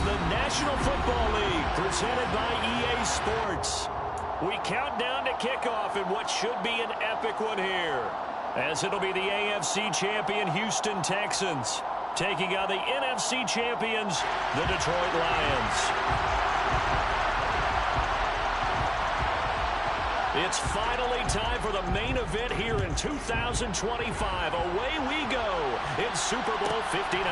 the National Football League, presented by EA Sports. We count down to kickoff in what should be an epic one here, as it'll be the AFC champion Houston Texans taking on the NFC champions, the Detroit Lions. It's finally time for the main event here in 2025. Away we go in Super Bowl 59.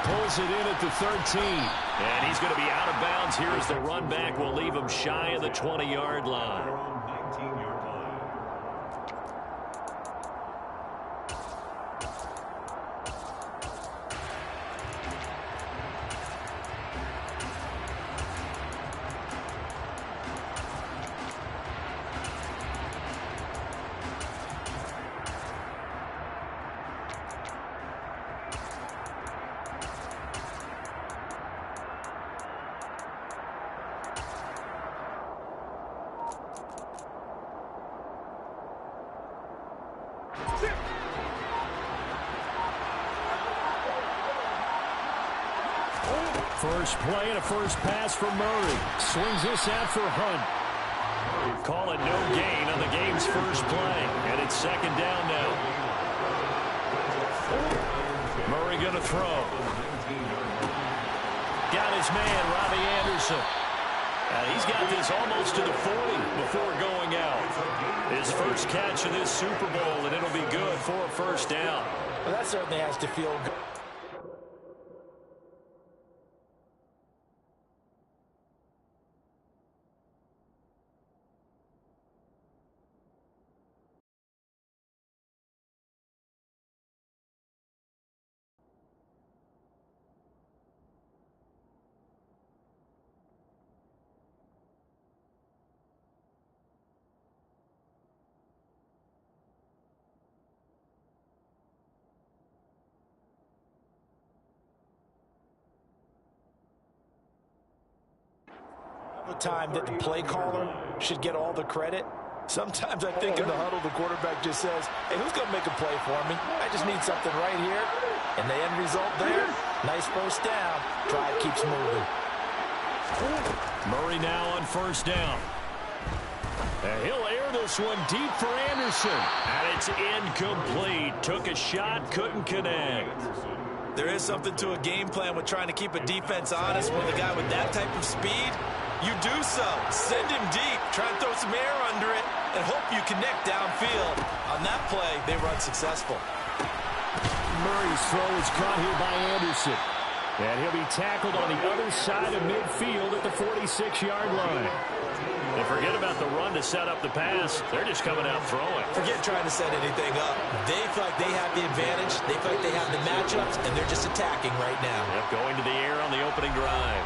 Pulls it in at the 13. And he's going to be out of bounds here as the run back will leave him shy of the 20-yard line. First play and a first pass for Murray. Swings this out for Hunt. Call it no gain on the game's first play. And it's second down now. Murray going to throw. Got his man, Robbie Anderson. He's got this almost to the 40 before going out. His first catch of this Super Bowl, and it'll be good for a first down. Well, that certainly has to feel good. The time that the play caller should get all the credit. Sometimes I think in the huddle, the quarterback just says, hey, who's going to make a play for me? I just need something right here. And the end result there, nice first down. Drive keeps moving. Murray now on first down. And he'll air this one deep for Anderson. And it's incomplete. Took a shot, couldn't connect. There is something to a game plan with trying to keep a defense honest with a guy with that type of speed. You do so. Send him deep. Try and throw some air under it and hope you connect downfield. On that play, they run successful. Murray's throw is caught here by Anderson. And he'll be tackled on the other side of midfield at the 46-yard line. And forget about the run to set up the pass. They're just coming out throwing. Forget trying to set anything up. They feel like they have the advantage. They feel like they have the matchups, and they're just attacking right now. Yep, going to the air on the opening drive.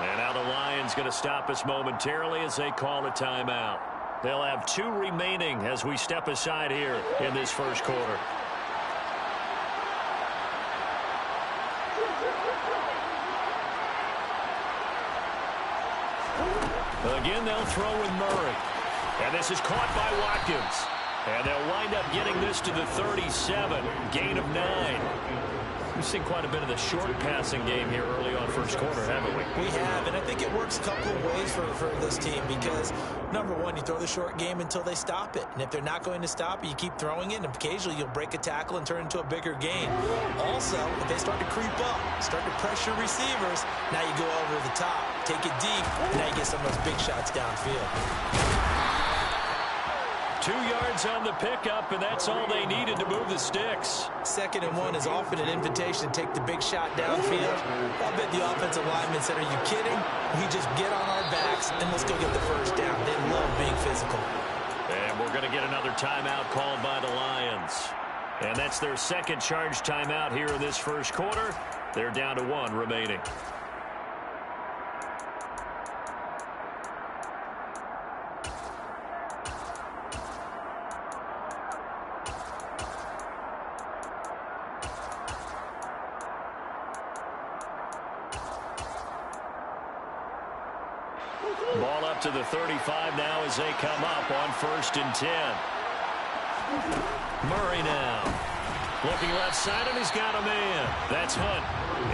And now the Lions going to stop us momentarily as they call a timeout. They'll have 2 remaining as we step aside here in this first quarter. Again, they'll throw with Murray. And this is caught by Watkins. And they'll wind up getting this to the 37. Gain of 9. We've seen quite a bit of the short passing game here early on first quarter, haven't we? We have, and I think it works a couple of ways for this team because, number one, you throw the short game until they stop it. And if they're not going to stop it, you keep throwing it, and occasionally you'll break a tackle and turn it into a bigger gain. Also, if they start to creep up, start to pressure receivers, now you go over the top, take it deep, and now you get some of those big shots downfield. 2 yards on the pickup, and that's all they needed to move the sticks. 2nd and 1 is often an invitation to take the big shot downfield. I bet the offensive linemen said, are you kidding? We just get on our backs, and let's go get the first down. They love being physical. And we're going to get another timeout called by the Lions. And that's their second charge timeout here in this first quarter. They're down to 1 remaining. Ball up to the 35 now as they come up on 1st and 10. Murray now. Looking left side, and he's got a man. That's Hunt.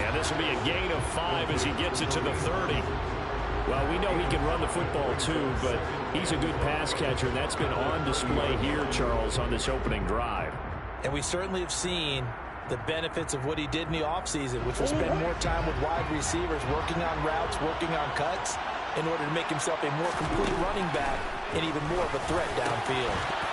And this will be a gain of 5 as he gets it to the 30. Well, we know he can run the football too, but he's a good pass catcher, and that's been on display here, Charles, on this opening drive. And we certainly have seen the benefits of what he did in the offseason, which was spend more time with wide receivers, working on routes, working on cuts, in order to make himself a more complete running back and even more of a threat downfield.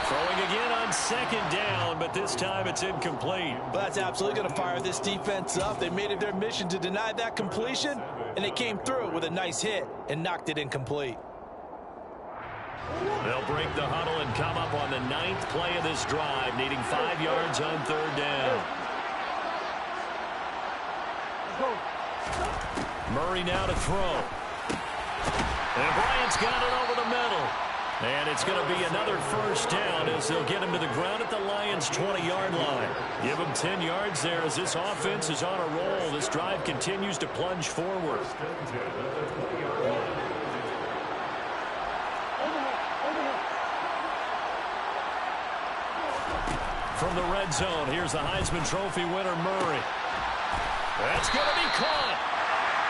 Throwing again on second down, but this time it's incomplete. But that's absolutely going to fire this defense up. They made it their mission to deny that completion, and they came through with a nice hit and knocked it incomplete. They'll break the huddle and come up on the 9th play of this drive, needing 5 yards on third down. Murray now to throw. And Bryant's got it over the middle. And it's going to be another first down as they'll get him to the ground at the Lions' 20-yard line. Give him 10 yards there as this offense is on a roll. This drive continues to plunge forward. From the red zone, here's the Heisman Trophy winner, Murray. That's going to be caught.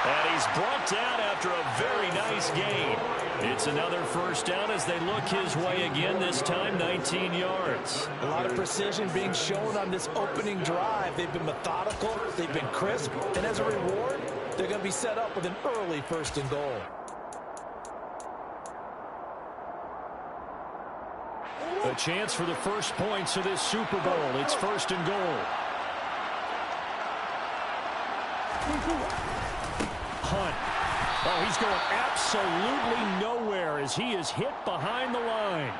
And he's brought down after a very nice gain. It's another first down as they look his way again, this time 19 yards. A lot of precision being shown on this opening drive. They've been methodical, they've been crisp, and as a reward, they're going to be set up with an early 1st and goal. A chance for the first points of this Super Bowl. It's 1st and goal. Hunt. Oh, he's going absolutely nowhere as he is hit behind the line.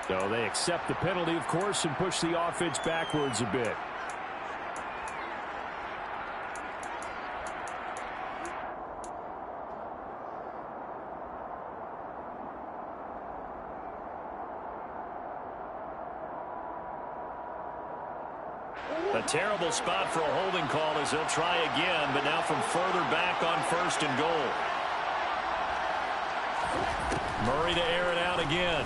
So they accept the penalty, of course, and push the offense backwards a bit. A terrible spot for a holding call as they'll try again, but now from further back on 1st and goal. Murray to air it out again.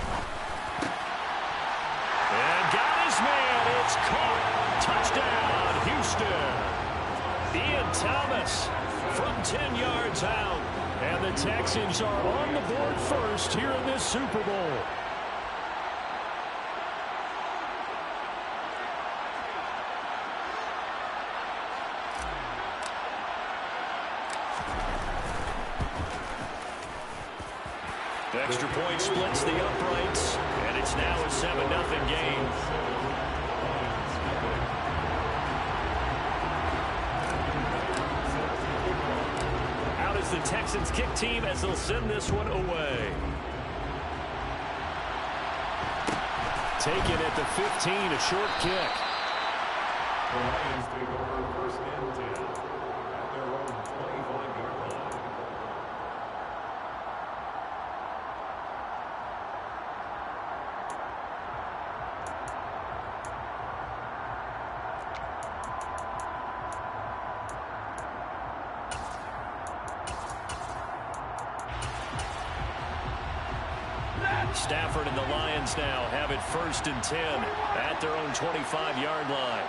And got his man. It's caught. Touchdown, Houston. Ian Thomas from 10 yards out. And the Texans are on the board first here in this Super Bowl. Extra point splits the uprights, and it's now a 7-0 game. Out is the Texans kick team as they'll send this one away. Taken at the 15, a short kick. The Lions take over 1st and 10 at their own 25-yard line. Stafford and the Lions now have it 1st and 10 at their own 25-yard line.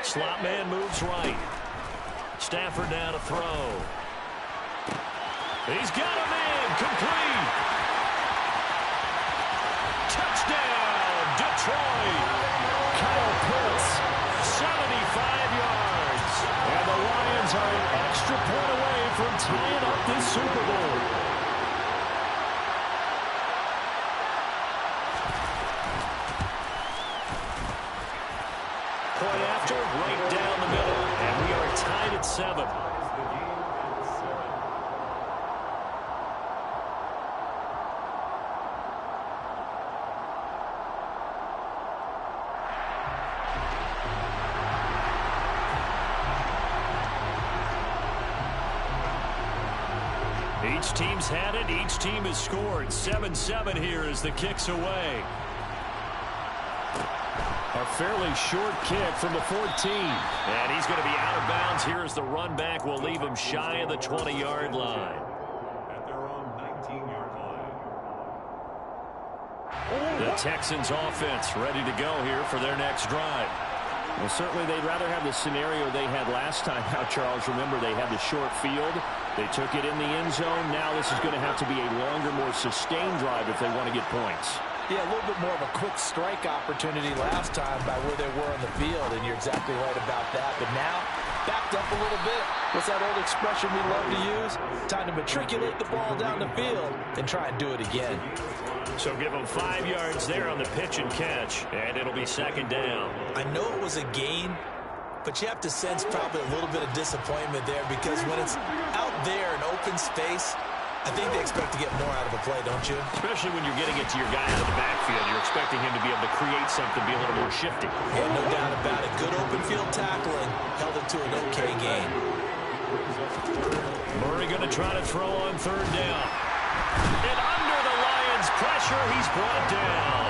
Slot man moves right. Stafford now to throw. He's got a man, complete. Touchdown, Detroit. Kyle Pitts, 75 yards. And the Lions are an extra point away from tying up this Super Bowl. Point after, right down the middle. And we are tied at 7. Each team's had it. Each team has scored. 7-7 here as the kick's away. Our fairly short kick from the 14. And he's going to be out of bounds here as the run back will leave him shy of the 20-yard line. At their own 19-yard line. The Texans offense ready to go here for their next drive. Well, certainly they'd rather have the scenario they had last time out, Charles. Remember, they had the short field. They took it in the end zone. Now this is going to have to be a longer, more sustained drive if they want to get points. Yeah, a little bit more of a quick strike opportunity last time by where they were on the field, and you're exactly right about that. But now, backed up a little bit. What's that old expression we love to use? Time to matriculate the ball down the field and try and do it again. So give them 5 yards there on the pitch and catch, and it'll be second down. I know it was a gain, but you have to sense probably a little bit of disappointment there because when it's out there in open space, I think they expect to get more out of a play, don't you? Especially when you're getting it to your guy out of the backfield. You're expecting him to be able to create something, be a little more shifty. Yeah, no doubt about it. Good open field tackling held it to an okay gain. Murray going to try to throw on third down. And under the Lions' pressure, he's brought down.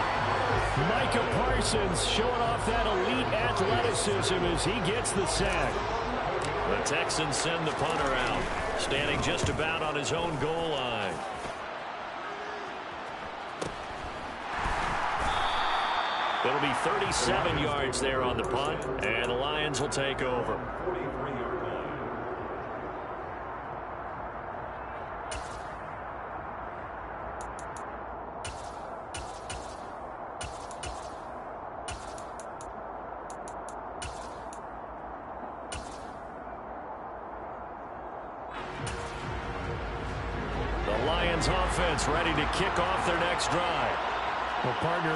Micah Parsons showing off that elite athleticism as he gets the sack. The Texans send the punter out, standing just about on his own goal line. It'll be 37 yards there on the punt, and the Lions will take over. 43-yard line. The Lions offense ready to kick off their next drive. Well, partner,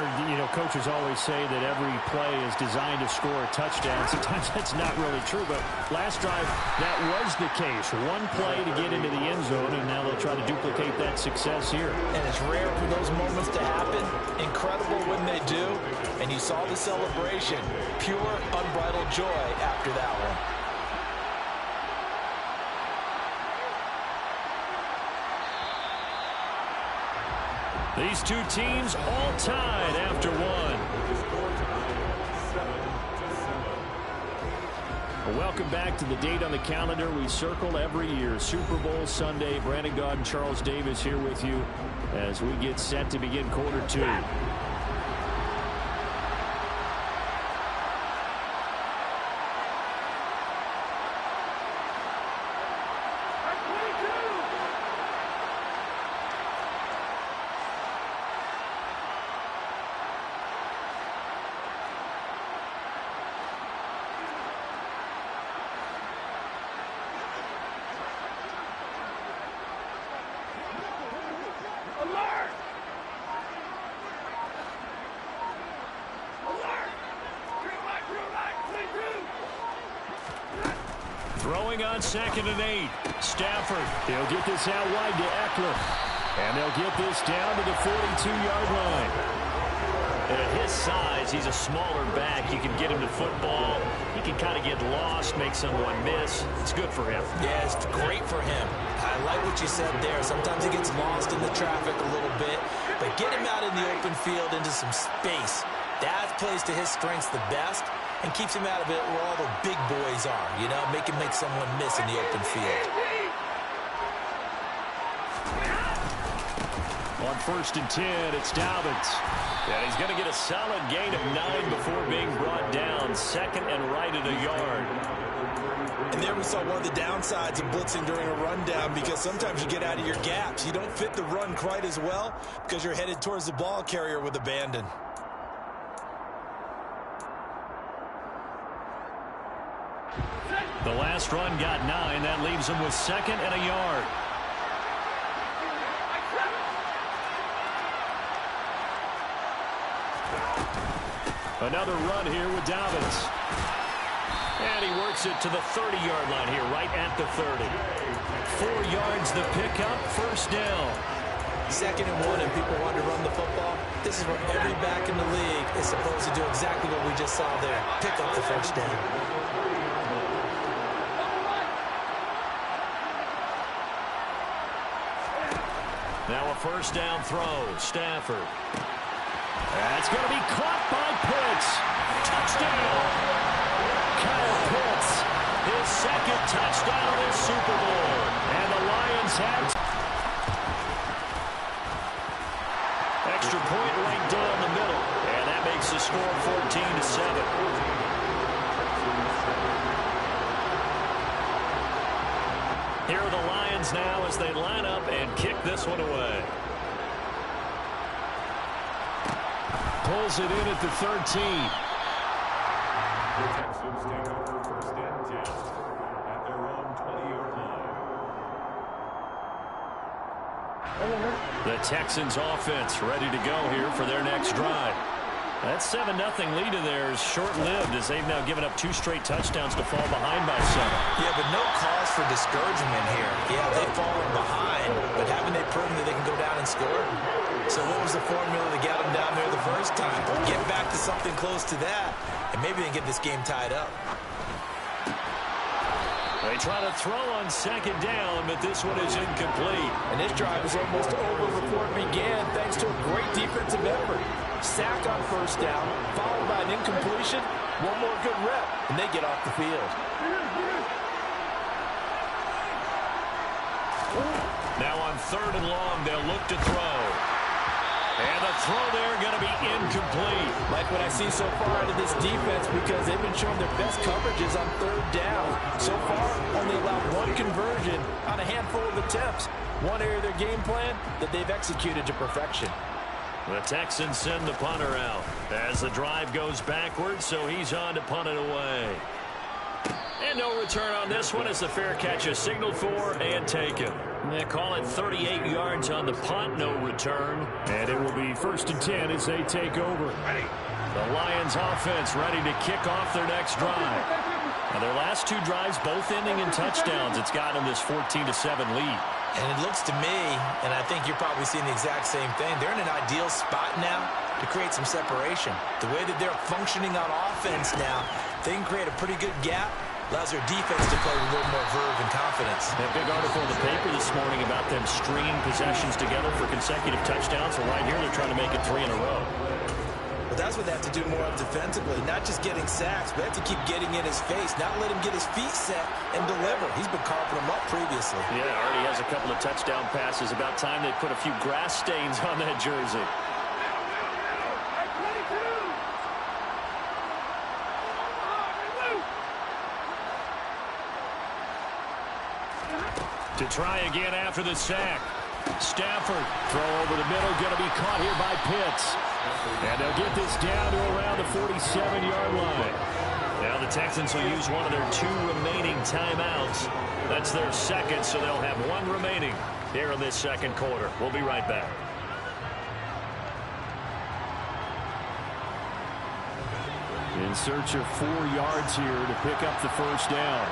coaches always say that every play is designed to score a touchdown. Sometimes that's not really true, but last drive, that was the case. One play to get into the end zone, and now they'll try to duplicate that success here. And it's rare for those moments to happen. Incredible when they do. And you saw the celebration. Pure, unbridled joy after that one. These two teams all tied after one. Well, welcome back to the date on the calendar we circle every year. Super Bowl Sunday. Brandon Gaud and Charles Davis here with you as we get set to begin quarter two. Throwing on 2nd and 8. Stafford. They'll get this out wide to Eckler. And they'll get this down to the 42-yard line. At his size, he's a smaller back. You can get him to football. He can kind of get lost, make someone miss. It's good for him. Yeah, it's great for him. I like what you said there. Sometimes he gets lost in the traffic a little bit, but get him out in the open field into some space. That plays to his strengths the best and keeps him out of it where all the big boys are, make him make someone miss in the open field. On 1st and 10, it's Dobbins. And he's going to get a solid gain of 9 before being brought down. 2nd and right at a yard. And there we saw one of the downsides of blitzing during a rundown because sometimes you get out of your gaps. You don't fit the run quite as well because you're headed towards the ball carrier with abandon. The last run got 9. That leaves him with 2nd and a yard. Another run here with Dobbins. And he works it to the 30-yard line here, right at the 30. 4 yards the pickup, 1st down. 2nd and 1 and people want to run the football. This is where every back in the league is supposed to do exactly what we just saw there. Pick up the 1st down. Now a 1st down throw. Stafford. That's going to be caught by Pitts. Touchdown. Kyle Pitts, his second touchdown of this Super Bowl. And the Lions have extra point right down the middle. And that makes the score 14-7. Here are the Lions now as they line up and kick this one away. Pulls it in at the 13. The Texans take over first and 10 at their own 20-yard line. The Texans offense ready to go here for their next drive. That 7-0 lead of theirs short-lived as they've now given up 2 straight touchdowns to fall behind by 7. Yeah, but no cause for discouragement here. Yeah, they've fallen behind, but haven't they proven that they can go down and score? So what was the formula that got them down there the first time? Get back to something close to that, and maybe they can get this game tied up. They try to throw on second down, but this one is incomplete. And this drive is almost over before it began thanks to a great defensive effort. Sack on first down, followed by an incompletion, one more good rep, and they get off the field. Now on 3rd and long, they'll look to throw. And the throw there going to be incomplete. Like what I see so far out of this defense because they've been showing their best coverages on 3rd down. So far, only allowed 1 conversion on a handful of attempts. One area of their game plan that they've executed to perfection. The Texans send the punter out as the drive goes backwards, so he's on to punt it away. And no return on this one as the fair catch is signaled for and taken. They call it 38 yards on the punt, no return. And it will be 1st and 10 as they take over. The Lions offense ready to kick off their next drive. Now their last 2 drives both ending in touchdowns. It's gotten this 14-7 lead. And it looks to me, and I think you're probably seeing the exact same thing, they're in an ideal spot now to create some separation. The way that they're functioning on offense now, they can create a pretty good gap. Allows their defense to play with a little more verve and confidence. That big article in the paper this morning about them stringing possessions together for consecutive touchdowns. So right here, they're trying to make it 3 in a row. But that's what they have to do more of defensively. Not just getting sacks, but they have to keep getting in his face. Not let him get his feet set and deliver. He's been carving them up previously. Yeah, already has a couple of touchdown passes. About time they put a few grass stains on that jersey. To try again after the sack. Stafford, throw over the middle, going to be caught here by Pitts. And they'll get this down to around the 47-yard line. Now the Texans will use one of their 2 remaining timeouts. That's their second, so they'll have 1 remaining here in this second quarter. We'll be right back. In search of 4 yards here to pick up the first down.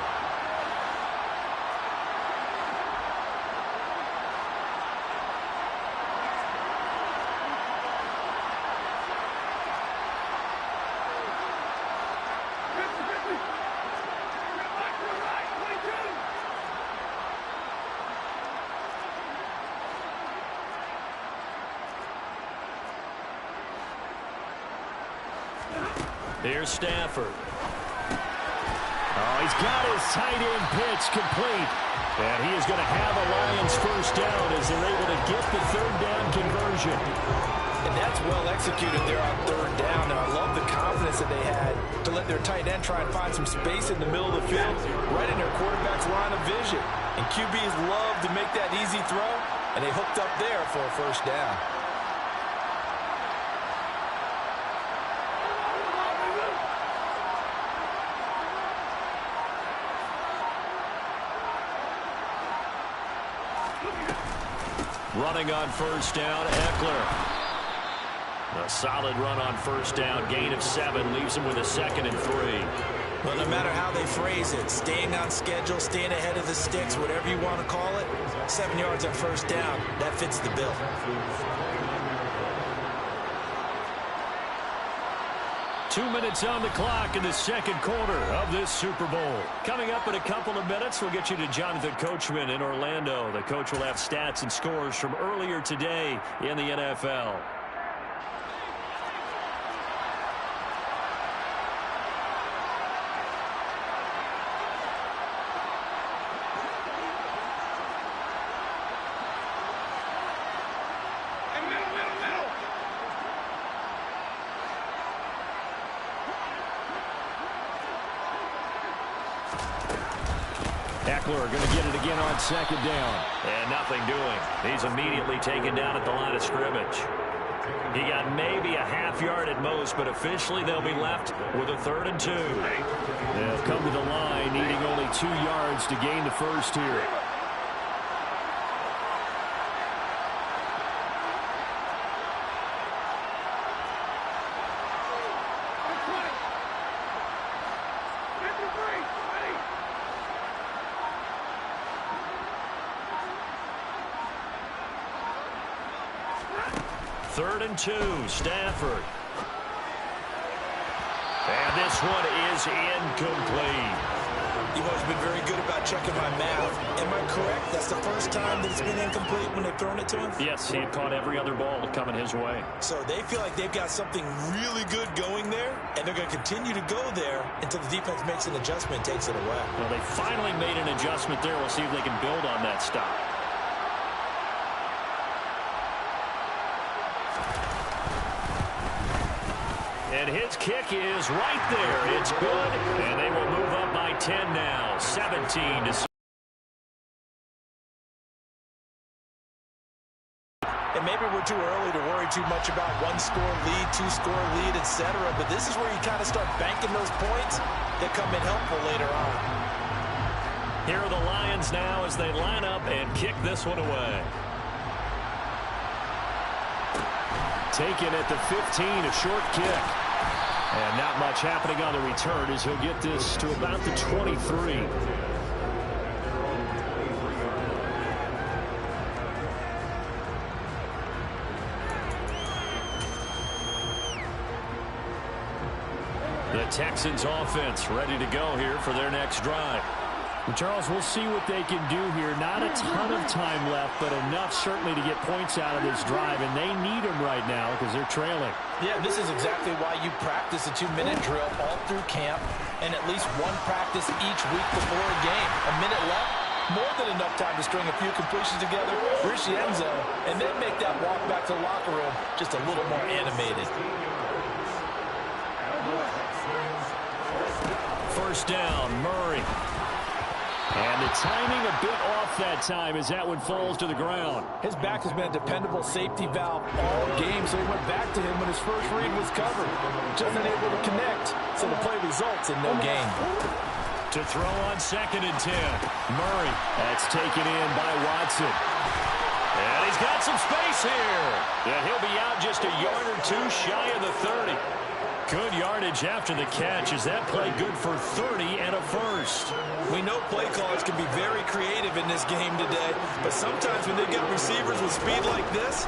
Here's Stafford. Oh, he's got his tight end pitch complete. And he is going to have a Lions first down as they're able to get the 3rd down conversion. And that's well executed there on 3rd down. And I love the confidence that they had to let their tight end try and find some space in the middle of the field, right in their quarterback's line of vision. And QBs love to make that easy throw, and they hooked up there for a first down. Running on first down, Eckler. A solid run on first down, gain of 7, leaves him with a 2nd and 3. Well, no matter how they phrase it, staying on schedule, staying ahead of the sticks, whatever you want to call it, 7 yards on first down, that fits the bill. Two minutes on the clock in the second quarter of this Super Bowl. Coming up in a couple of minutes, we'll get you to Jonathan Coachman in Orlando. The coach will have stats and scores from earlier today in the NFL. Eckler going to get it again on second down. And nothing doing. He's immediately taken down at the line of scrimmage. He got maybe a half yard at most, but officially they'll be left with a 3rd and 2. They'll come to the line needing only 2 yards to gain the first here. Third and 2, Stafford. And this one is incomplete. You've always been very good about checking my math. Am I correct? That's the first time that it's been incomplete when they've thrown it to him? Yes, he had caught every other ball coming his way. So they feel like they've got something really good going there, and they're going to continue to go there until the defense makes an adjustment and takes it away. Well, they finally made an adjustment there. We'll see if they can build on that stop. And his kick is right there. It's good, and they will move up by 10 now, 17-6. And maybe we're too early to worry too much about 1-score lead, 2-score lead, etc. But this is where you kind of start banking those points that come in helpful later on. Here are the Lions now as they line up and kick this one away. Taken at the 15, a short kick. And not much happening on the return as he'll get this to about the 23. The Texans offense ready to go here for their next drive. Charles, we'll see what they can do here. Not a ton of time left, but enough certainly to get points out of this drive, and they need them right now because they're trailing. Yeah, this is exactly why you practice a 2-minute drill all through camp and at least one practice each week before a game. A minute left, more than enough time to string a few completions together, reach the end zone, and then make that walk back to the locker room just a little more animated. First down, Murray. And the timing a bit off that time as that one falls to the ground. His back has been a dependable safety valve all game, so he went back to him when his first read was covered. Just unable to connect, so the play results in no gain. To throw on 2nd and 10, Murray. That's taken in by Watson. And he's got some space here. And he'll be out just a yard or 2 shy of the 30. Good yardage after the catch. Is that play good for 30 and a first? We know play callers can be very creative in this game today, but sometimes when they get receivers with speed like this,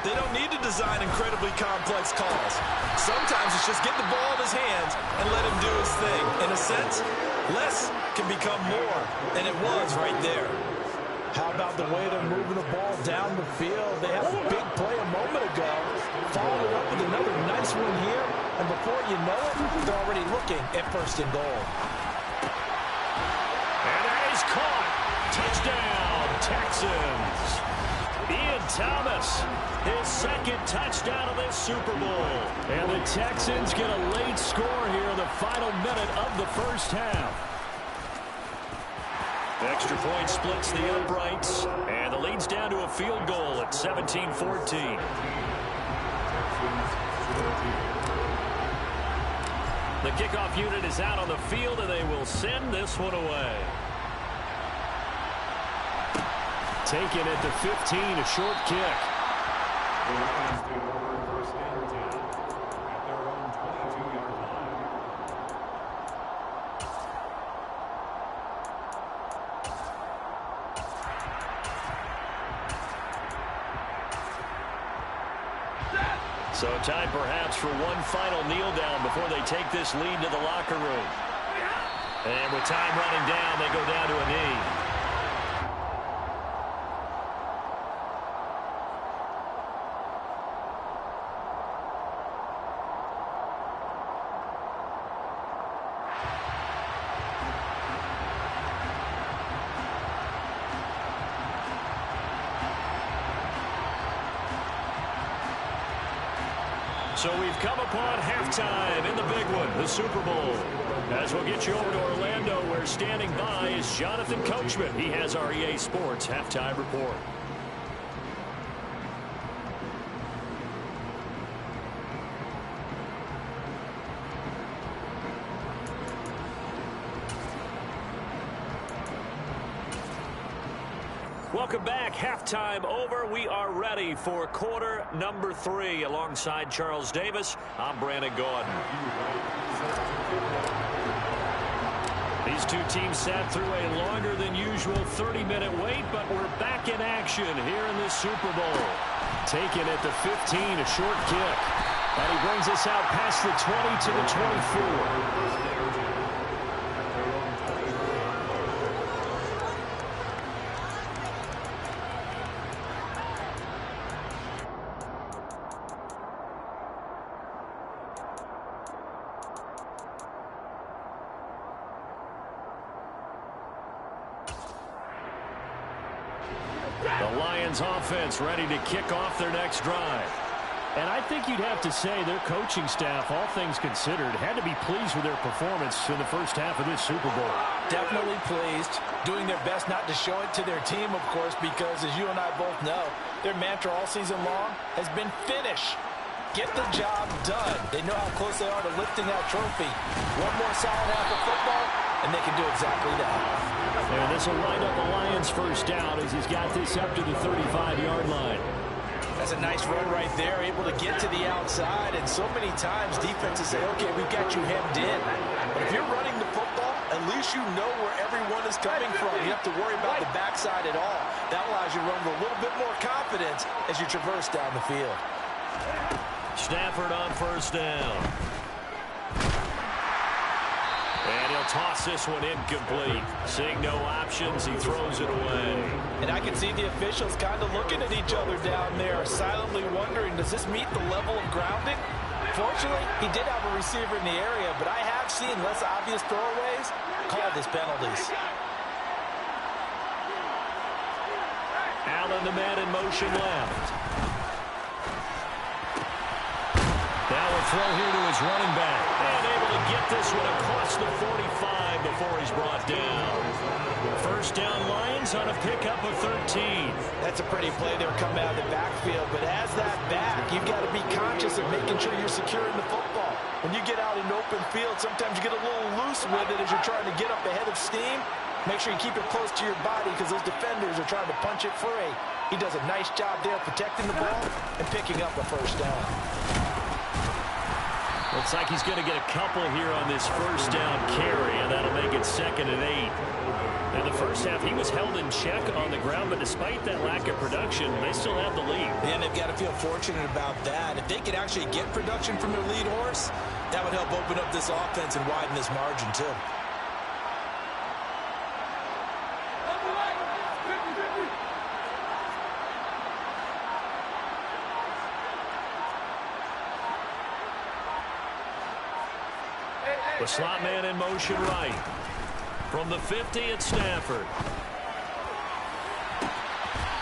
they don't need to design incredibly complex calls. Sometimes it's just get the ball in his hands and let him do his thing. In a sense, less can become more, and it was right there. How about the way they're moving the ball down the field? They had a big play a moment ago, followed it up with another nice one here, and before you know it, they're already looking at 1st and goal. And that is caught. Touchdown, Texans. Ian Thomas, his 2nd touchdown of this Super Bowl. And the Texans get a late score here in the final minute of the first half. Extra point splits the uprights, and the lead's down to a field goal at 17-14. The kickoff unit is out on the field, and they will send this one away. Taken at the 15, a short kick. The Lions take over 1st and 10 at their own 22-yard line. So time perhaps for one final kneel down before they take this lead to the locker room. And with time running down, they go down to a knee. So we've come upon halftime in the big one, the Super Bowl. As we'll get you over to Orlando, where standing by is Jonathan Coachman. He has our EA Sports halftime report. Welcome back. Halftime over. We are ready for quarter number 3. Alongside Charles Davis, I'm Brandon Gaudin. These two teams sat through a longer than usual 30-minute wait, but we're back in action here in the Super Bowl. Taken at the 15, a short kick. And he brings us out past the 20 to the 24. The Lions offense ready to kick off their next drive. And I think you'd have to say their coaching staff, all things considered, had to be pleased with their performance in the first half of this Super Bowl. Definitely pleased. Doing their best not to show it to their team, of course, because as you and I both know, their mantra all season long has been finish. Get the job done. They know how close they are to lifting that trophy. One more solid half of football, and they can do exactly that. And this will wind up the Lions' first down as he's got this up to the 35-yard line. That's a nice run right there, able to get to the outside, and so many times defenses say, okay, we've got you hemmed in. But if you're running the football, at least you know where everyone is coming from. You have to worry about the backside at all. That allows you to run with a little bit more confidence as you traverse down the field. Stafford on first down. And he'll toss this one incomplete. Seeing no options, he throws it away. And I can see the officials kind of looking at each other down there, silently wondering, does this meet the level of grounding? Fortunately, he did have a receiver in the area, but I have seen less obvious throwaways called as penalties. Allen, the man in motion left. That will throw here to his running back. And able to get this one across the 45 before he's brought down. First down Lions on a pickup of 13. That's a pretty play there coming out of the backfield, but as that back, you've got to be conscious of making sure you're securing the football. When you get out in open field, sometimes you get a little loose with it as you're trying to get up ahead of steam. Make sure you keep it close to your body because those defenders are trying to punch it free. He does a nice job there protecting the ball and picking up a first down. Looks like he's going to get a couple here on this first down carry, and that'll make it 2nd and 8. In the first half, he was held in check on the ground, but despite that lack of production, they still have the lead. And they've got to feel fortunate about that. If they could actually get production from their lead horse, that would help open up this offense and widen this margin, too. The slot man in motion right. From the 50, it's Stafford.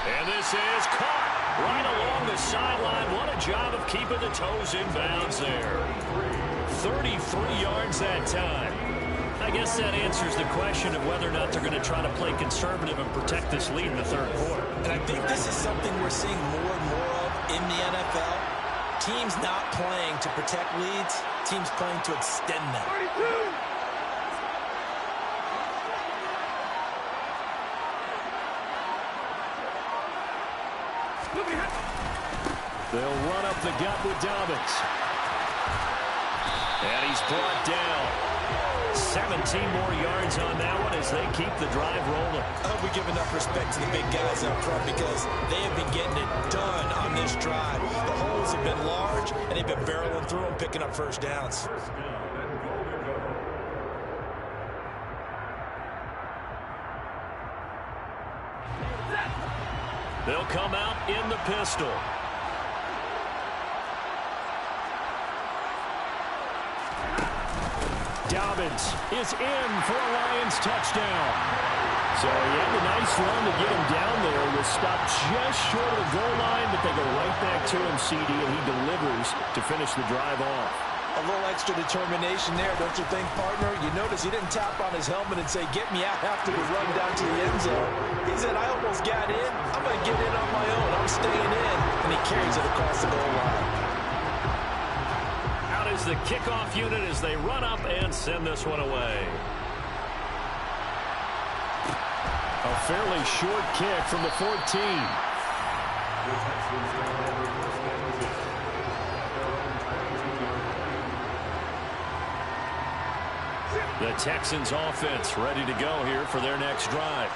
And this is caught right along the sideline. What a job of keeping the toes in bounds there. 33 yards that time. I guess that answers the question of whether or not they're going to try to play conservative and protect this lead in the third quarter. And I think this is something we're seeing more and more of in the NFL. Teams not playing to protect leads, teams playing to extend them. They'll run up the gut with Dobbins. And he's brought down. 17 more yards on that one as they keep the drive rolling. I hope we give enough respect to the big guys up front because they have been getting it done on this drive. The holes have been large, and they've been barreling through them, picking up first downs. They'll come out in the pistol. Dobbins is in for a Lions touchdown. So he had a nice run to get him down there. Was stopped just short of the goal line, but they go right back to him, CD, and he delivers to finish the drive off. A little extra determination there, don't you think, partner? You notice he didn't tap on his helmet and say, get me out after the run down to the end zone. He said, I almost got in. I'm going to get in on my own. I'm staying in. And he carries it across the goal line. Out is the kickoff unit as they run up and send this one away. A fairly short kick from the 14. The Texans offense ready to go here for their next drive.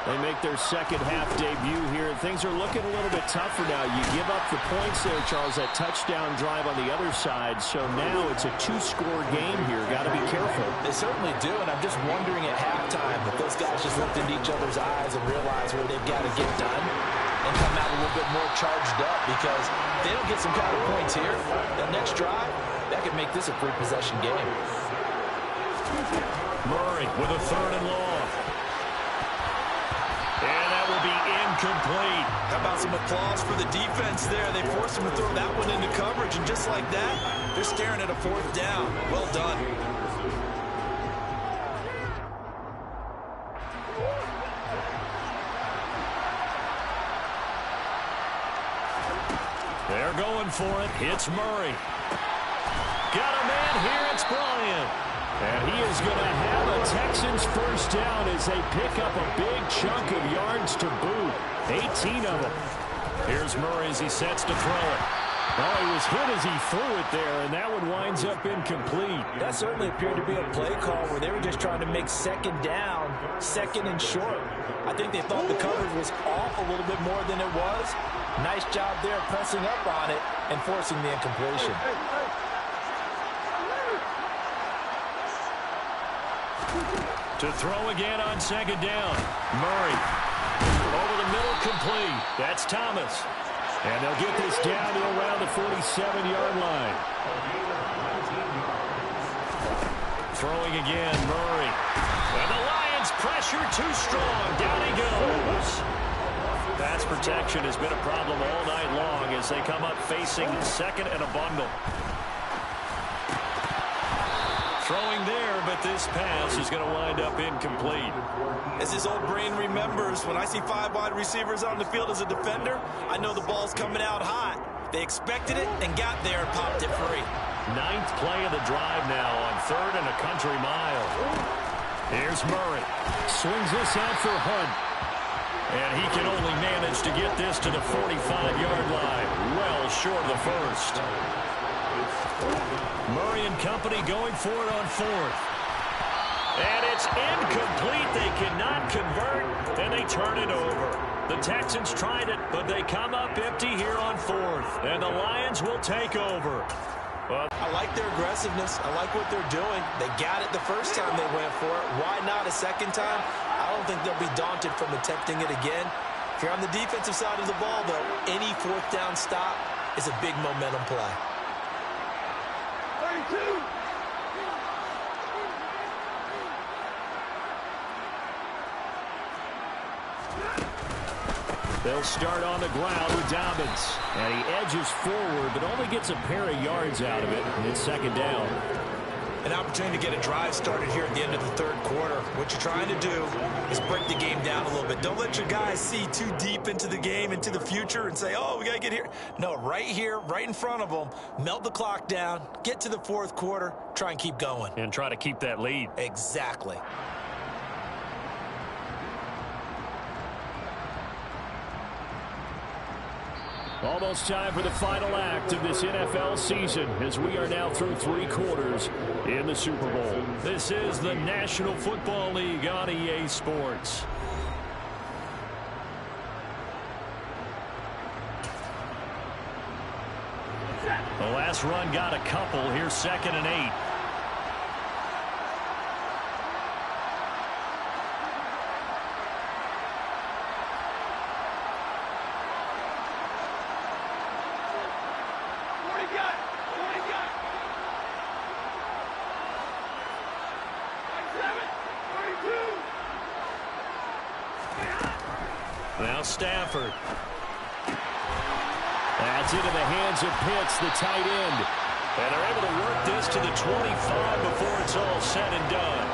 They make their second half debut here, and things are looking a little bit tougher now. You give up the points there, Charles, that touchdown drive on the other side. So now it's a two-score game here. Got to be careful. They certainly do, and I'm just wondering at halftime if those guys just looked into each other's eyes and realize where they've got to get done and come out a little bit more charged up, because if they don't get some kind of points here, that next drive, that could make this a free-possession game. Murray with a 3rd and long. And that will be incomplete. How about some applause for the defense there? They forced him to throw that one into coverage, and just like that, they're staring at a 4th down. Well done. They're going for it. It's Murray. Got a man here. It's Bryant. And he is going to have a Texans first down as they pick up a big chunk of yards to boot. 18 of them. Here's Murray as he sets to throw it. Oh, he was hit as he threw it there, and that one winds up incomplete. That certainly appeared to be a play call where they were just trying to make second down, second and short. I think they thought the coverage was off a little bit more than it was. Nice job there pressing up on it and forcing the incompletion. To throw again on second down. Murray. Over the middle, complete. That's Thomas. And they'll get this down to around the 47-yard line. Throwing again, Murray. And the Lions pressure too strong. Down he goes. Pass protection has been a problem all night long as they come up facing second and a bundle. Throwing there, but this pass is going to wind up incomplete. As his old brain remembers, when I see 5 wide receivers on the field as a defender, I know the ball's coming out hot. They expected it and got there and popped it free. 9th play of the drive now on 3rd and a country mile. Here's Murray. Swings this out for Hunt. And he can only manage to get this to the 45-yard line. Well short of the first. Murray and company going for it on 4th. And it's incomplete. They cannot convert, and they turn it over. The Texans tried it, but they come up empty here on 4th. And the Lions will take over. I like their aggressiveness. I like what they're doing. They got it the first time they went for it. Why not a second time? I don't think they'll be daunted from attempting it again. If you're on the defensive side of the ball, though, any 4th down stop is a big momentum play. They'll start on the ground with Dobbins. And he edges forward, but only gets a pair of yards out of it. And it's second down. An opportunity to get a drive started here at the end of the 3rd quarter. What you're trying to do is break the game down a little bit. Don't let your guys see too deep into the game, into the future, and say, oh, we got to get here. No, right here, right in front of them, melt the clock down, get to the 4th quarter, try and keep going. And try to keep that lead. Exactly. Almost time for the final act of this NFL season as we are now through 3 quarters in the Super Bowl. This is the National Football League on EA Sports. The last run got a couple. Here's 2nd and 8. Now Stafford. That's into the hands of Pitts, the tight end. And they're able to work this to the 25 before it's all said and done.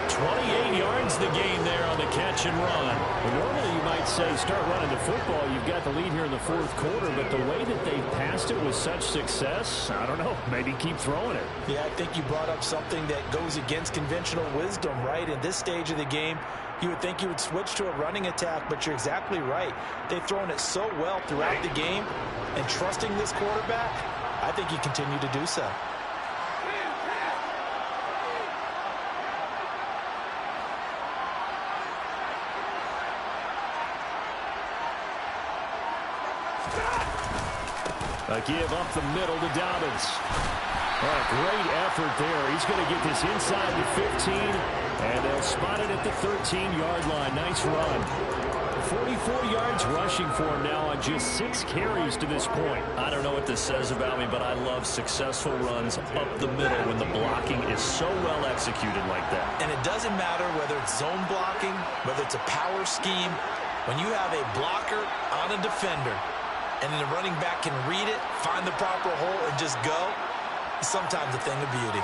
28 yards the gain there on the catch and run. Well, normally you might say start running the football. You've got the lead here in the fourth quarter, but the way that they passed it with such success, I don't know, maybe keep throwing it. Yeah, I think you brought up something that goes against conventional wisdom, right? In this stage of the game, you would think you would switch to a running attack, but you're exactly right. They've thrown it so well throughout the game, and trusting this quarterback, I think you continue to do so. A give up the middle to Dobbins. Oh, great effort there. He's going to get this inside the 15, and they'll spot it at the 13-yard line. Nice run. 44 yards rushing for him now on just 6 carries to this point. I don't know what this says about me, but I love successful runs up the middle when the blocking is so well executed like that. And it doesn't matter whether it's zone blocking, whether it's a power scheme. When you have a blocker on a defender, and then the running back can read it, find the proper hole, and just go, it's sometimes a thing of beauty.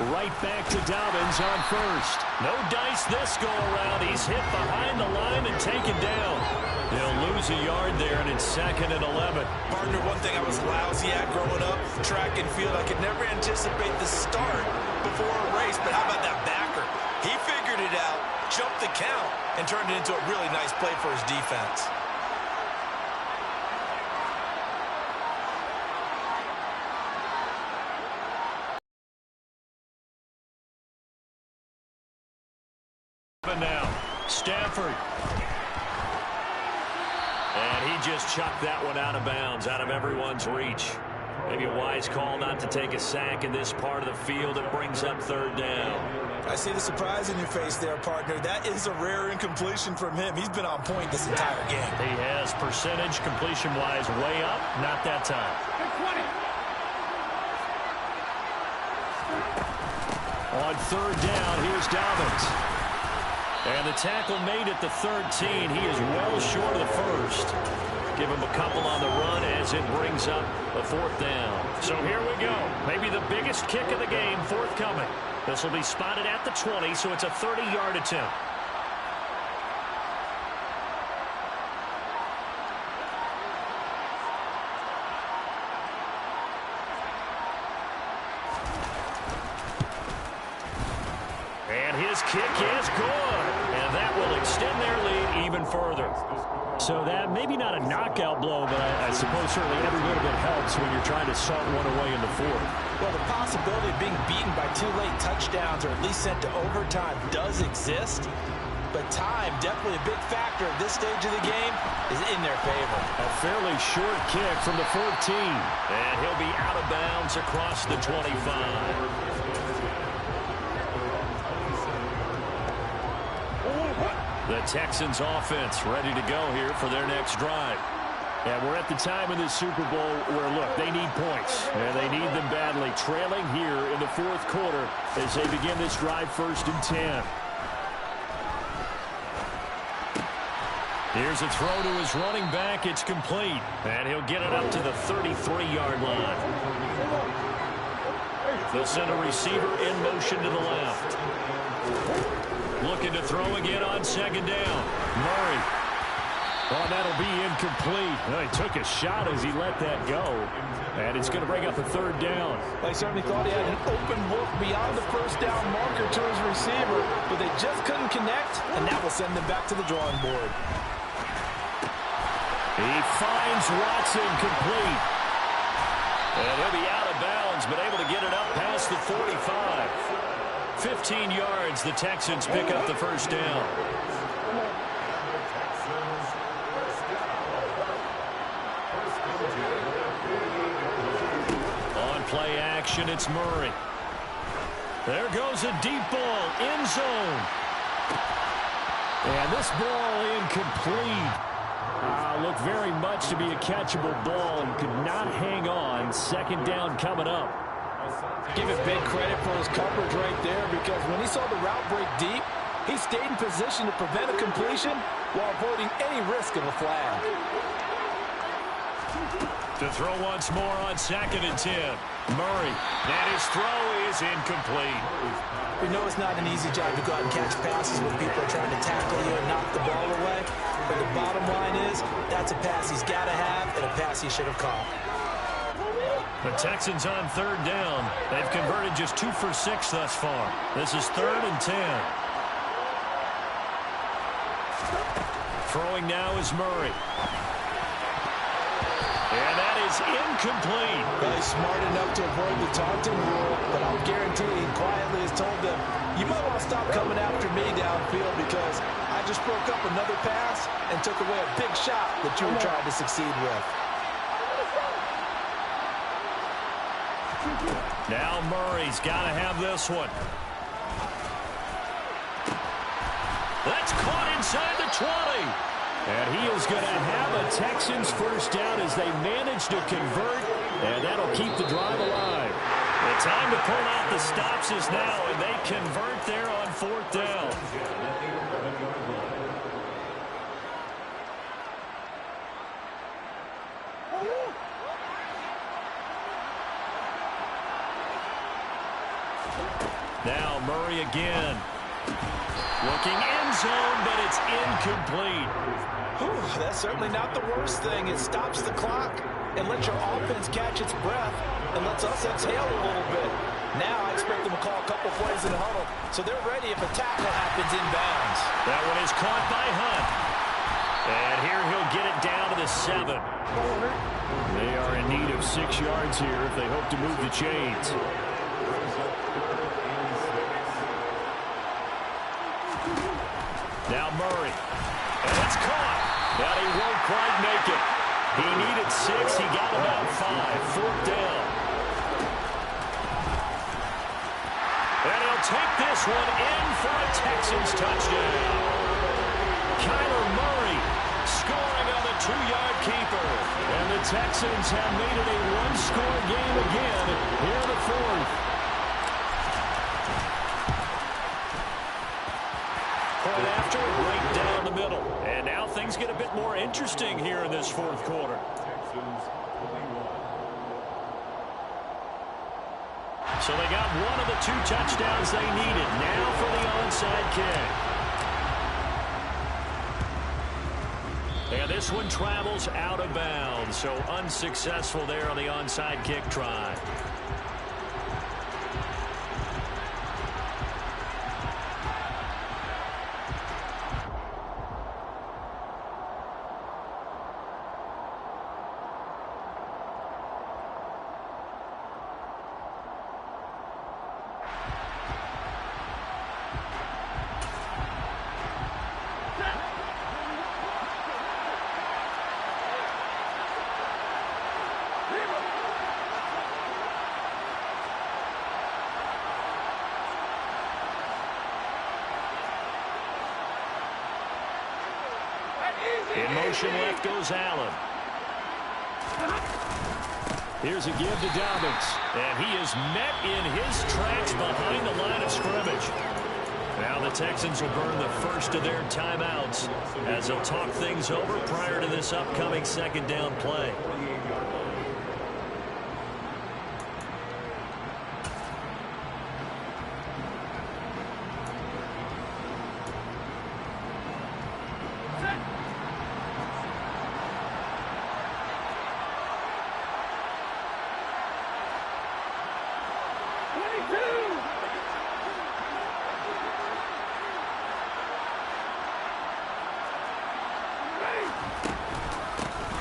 Right back to Dobbins on first. No dice this go-around. He's hit behind the line and taken down. He'll lose a yard there, and it's 2nd and 11. Partner, one thing I was lousy at growing up, track and field, I could never anticipate the start before a race, but how about that backer? He figured it out, jumped the count, and turned it into a really nice play for his defense. Now, Stafford. And he just chucked that one out of bounds, out of everyone's reach. Maybe a wise call not to take a sack in this part of the field. It brings up 3rd down. I see the surprise in your face there, partner. That is a rare incompletion from him. He's been on point this entire game. He has percentage completion-wise way up. Not that time. On 3rd down, here's Dobbins. And the tackle made at the 13. He is well short of the first. Give him a couple on the run as it brings up the 4th down. So here we go. Maybe the biggest kick of the game forthcoming. This will be spotted at the 20, so it's a 30-yard attempt. And his kick is good. And that will extend their lead even further. So that maybe not a knockout blow, but I suppose certainly every little bit helps when you're trying to salt one away in the 4th. Well, the possibility of being beaten by 2 late touchdowns or at least sent to overtime does exist. But time, definitely a big factor at this stage of the game, is in their favor. A fairly short kick from the 14. And he'll be out of bounds across the 25. The Texans offense ready to go here for their next drive. And we're at the time in this Super Bowl where, look, they need points. And they need them badly. Trailing here in the 4th quarter as they begin this drive 1st and 10. Here's a throw to his running back. It's complete. And he'll get it up to the 33-yard line. They'll send a receiver in motion to the left. Looking to throw again on 2nd down. Murray. Oh, that'll be incomplete. Well, he took a shot as he let that go. And it's going to bring up a 3rd down. They certainly thought he had an open look beyond the 1st down marker to his receiver, but they just couldn't connect, and that will send them back to the drawing board. He finds Watson complete. And he'll be out of bounds, but able to get it up past the 45. 15 yards, the Texans pick up the 1st down. On play action, it's Murray. There goes a deep ball, end zone. And this ball incomplete. Looked very much to be a catchable ball and could not hang on. 2nd down coming up. Give it big credit for his coverage right there, because when he saw the route break deep, He stayed in position to prevent a completion while avoiding any risk of a flag. To throw once more on 2nd and 10. Murray, and his throw is incomplete. We know it's not an easy job to go out and catch passes when people are trying to tackle you and knock the ball away. But the bottom line is, that's a pass he's got to have and a pass he should have caught. The Texans on 3rd down. They've converted just 2 for 6 thus far. This is 3rd and 10. Throwing now is Murray. And that is incomplete. Well, he's smart enough to avoid the taunting rule, but I'll guarantee he quietly has told them, you might want to stop coming after me downfield because I just broke up another pass and took away a big shot that you were trying to succeed with. Now Murray's got to have this one. That's caught inside the 20. And he is going to have a Texans first down as they manage to convert, and that'll keep the drive alive. The time to pull out the stops is now, and they convert there on 4th down. Now Murray again. Looking end zone, but it's incomplete. Whew, that's certainly not the worst thing. It stops the clock and lets your offense catch its breath and lets us exhale a little bit. Now I expect them to call a couple plays in the huddle, so they're ready if a tackle happens inbounds. That one is caught by Hunt. And here he'll get it down to the 7. They are in need of 6 yards here if they hope to move the chains. Now Murray. And it's caught. But he won't quite make it. He needed 6. He got about 5. 4th down. And he'll take this one in for a Texans touchdown. Kyler Murray scoring on the 2-yard keeper. And the Texans have made it a one-score game again here in the 4th. Point after, right down the middle. And now things get a bit more interesting here in this 4th quarter. So they got one of the 2 touchdowns they needed. Now for the onside kick. And this one travels out of bounds. So unsuccessful there on the onside kick try. In motion left goes Allen. Here's a give to Dobbins. And he is met in his tracks behind the line of scrimmage. Now the Texans will burn the first of their timeouts as they'll talk things over prior to this upcoming 2nd down play.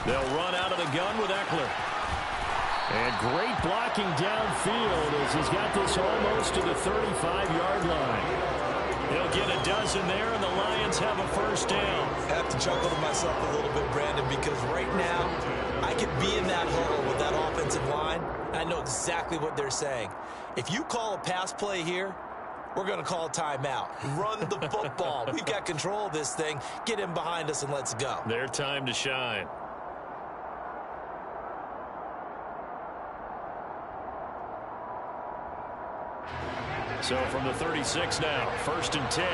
They'll run out of the gun with Eckler. And great blocking downfield as he's got this almost to the 35-yard line. They'll get a dozen there, and the Lions have a first down. I have to chuckle to myself a little bit, Brandon, because right now I could be in that huddle with that offensive line. I know exactly what they're saying. If you call a pass play here, we're going to call a timeout. Run the football. We've got control of this thing. Get him behind us and let's go. Their time to shine. So from the 36 now, 1st and 10.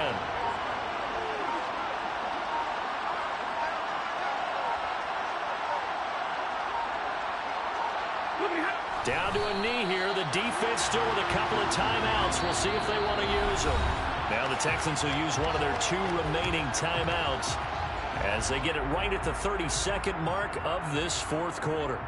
Down to a knee here. The defense still with a couple of timeouts. We'll see if they want to use them. Now the Texans will use one of their 2 remaining timeouts as they get it right at the 30-second mark of this fourth quarter.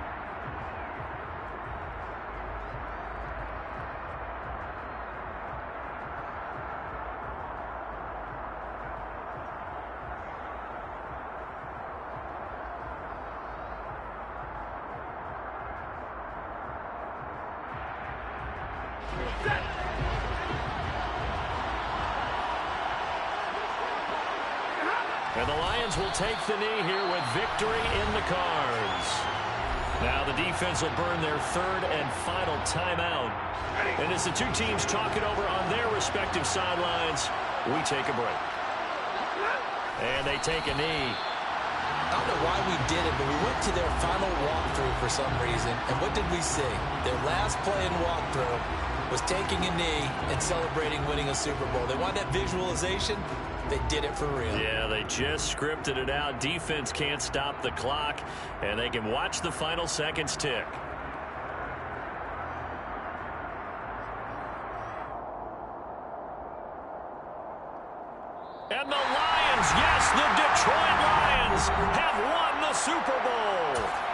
And the Lions will take the knee here with victory in the cards. Now the defense will burn their 3rd and final timeout. And as the 2 teams talk it over on their respective sidelines, we take a break. And they take a knee. I don't know why we did it, but we went to their final walkthrough for some reason. And what did we see? Their last play in walkthrough was taking a knee and celebrating winning a Super Bowl. They want that visualization. They did it for real. Yeah, they just scripted it out. Defense can't stop the clock, and they can watch the final seconds tick. And the Lions, yes, the Detroit Lions have won the Super Bowl.